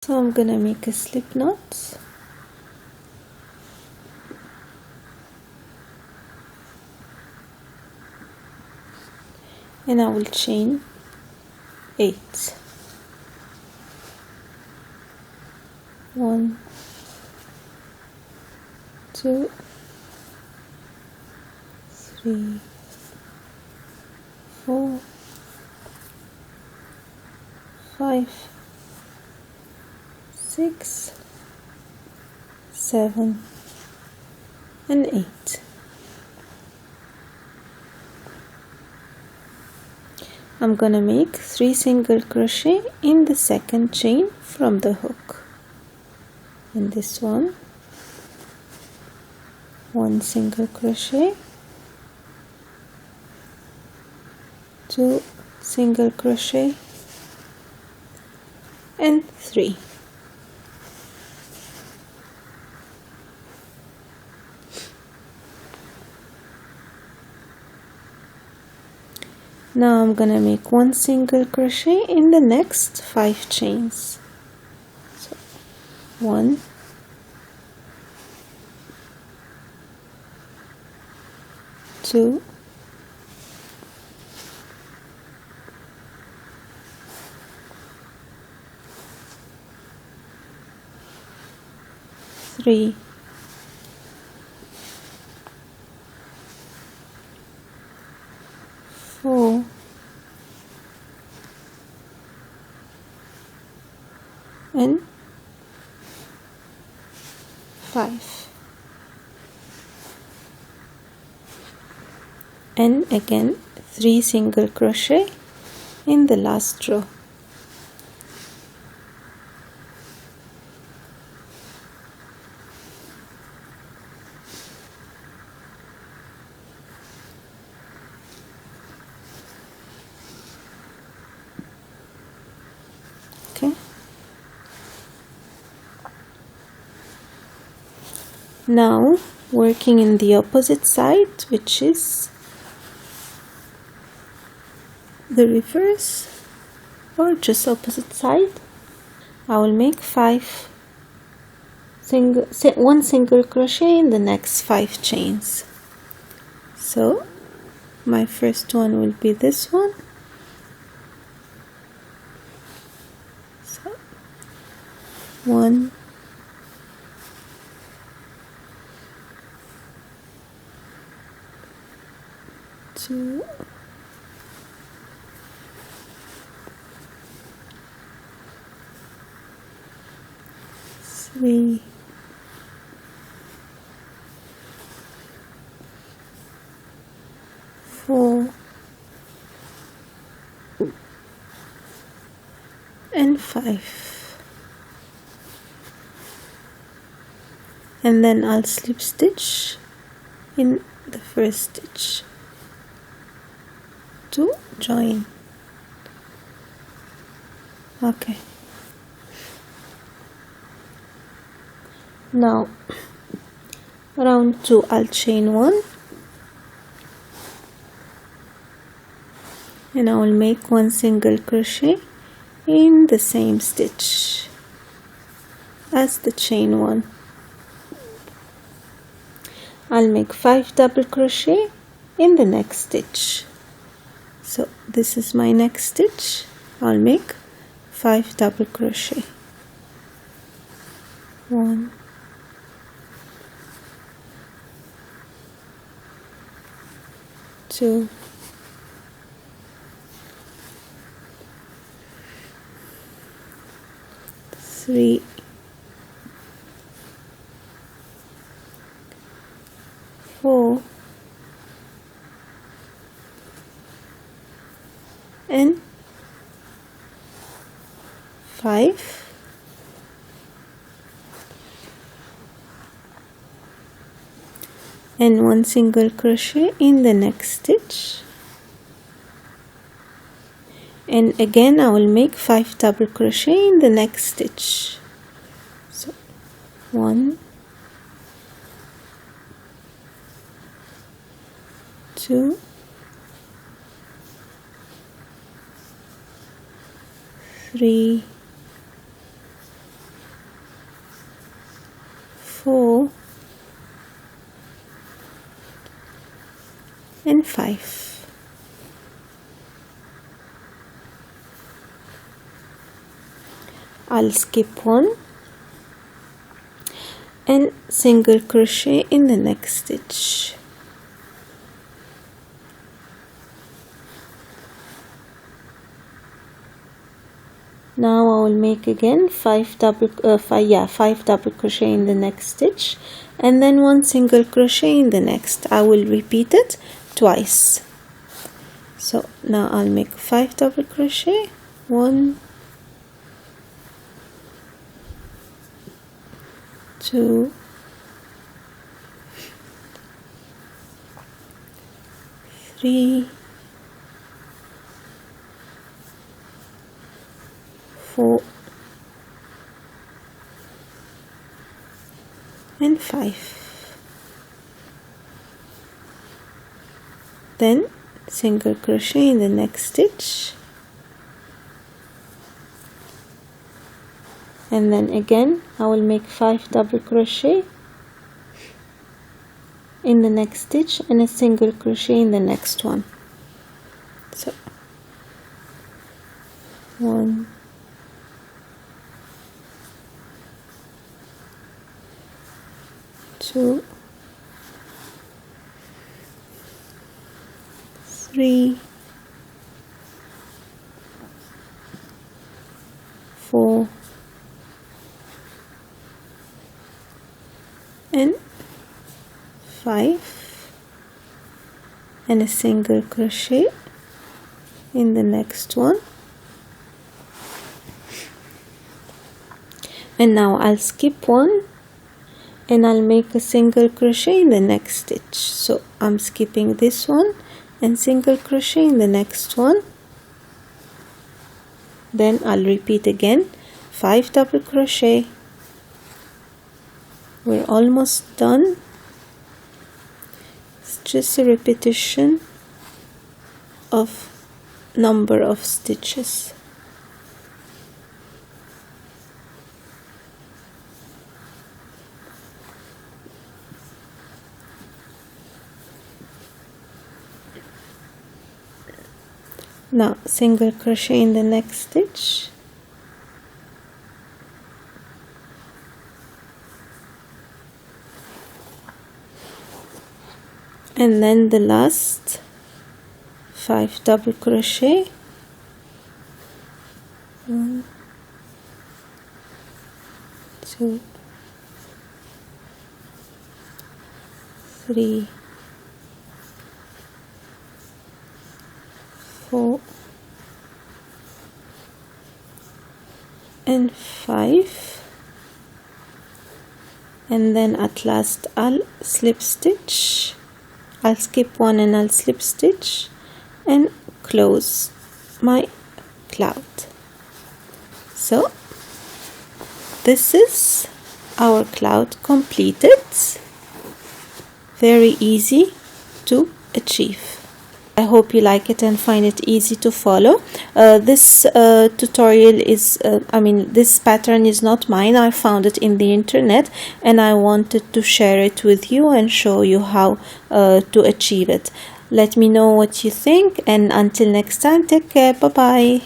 So I'm gonna make a slip knot, and I will chain 8. 1, 2, 3, 4, 5, 6, 7, and 8. I'm gonna make 3 single crochet in the second chain from the hook. In this one, 1 single crochet, 2 single crochet, and 3. Now I'm gonna make 1 single crochet in the next 5 chains. So 1, 2, 3, 4, 5, and again 3 single crochet in the last row. Okay. Now working in the opposite side, which is the reverse or just opposite side, I will make 1 single crochet in the next 5 chains. So my first one will be this one. So 1, 2, 3, 4, and 5, and then I'll slip stitch in the first stitch to join. Okay, now round 2 I'll chain 1, and I will make 1 single crochet in the same stitch as the chain 1. I'll make 5 double crochet in the next stitch. So this is my next stitch. I'll make 5 double crochet. 1, 2, 3, 4, and 5, and 1 single crochet in the next stitch, and again I will make 5 double crochet in the next stitch. So 1, 2, 3, and 5. I'll skip one and single crochet in the next stitch. Now I will make again 5 double crochet in the next stitch and then 1 single crochet in the next. I will repeat it twice. So now I'll make 5 double crochet, 1, 2, 3, 4 and 5. Then single crochet in the next stitch and then again I will make 5 double crochet in the next stitch and a single crochet in the next one. So 1, 2, 3, 4 and 5 and a single crochet in the next one. And now I'll skip one and I'll make a single crochet in the next stitch. So I'm skipping this one and single crochet in the next one. Then I'll repeat again 5 double crochet. We're almost done. It's just a repetition of number of stitches. Now single crochet in the next stitch and then the last 5 double crochet, 1, 2, 3, 4 and 5, and then at last I'll slip stitch. I'll skip one and I'll slip stitch and close my cloud. So this is our cloud completed. Very easy to achieve. I hope you like it and find it easy to follow. This tutorial is, this pattern is not mine. I found it in the internet and I wanted to share it with you and show you how to achieve it. Let me know what you think, and until next time, take care. Bye bye.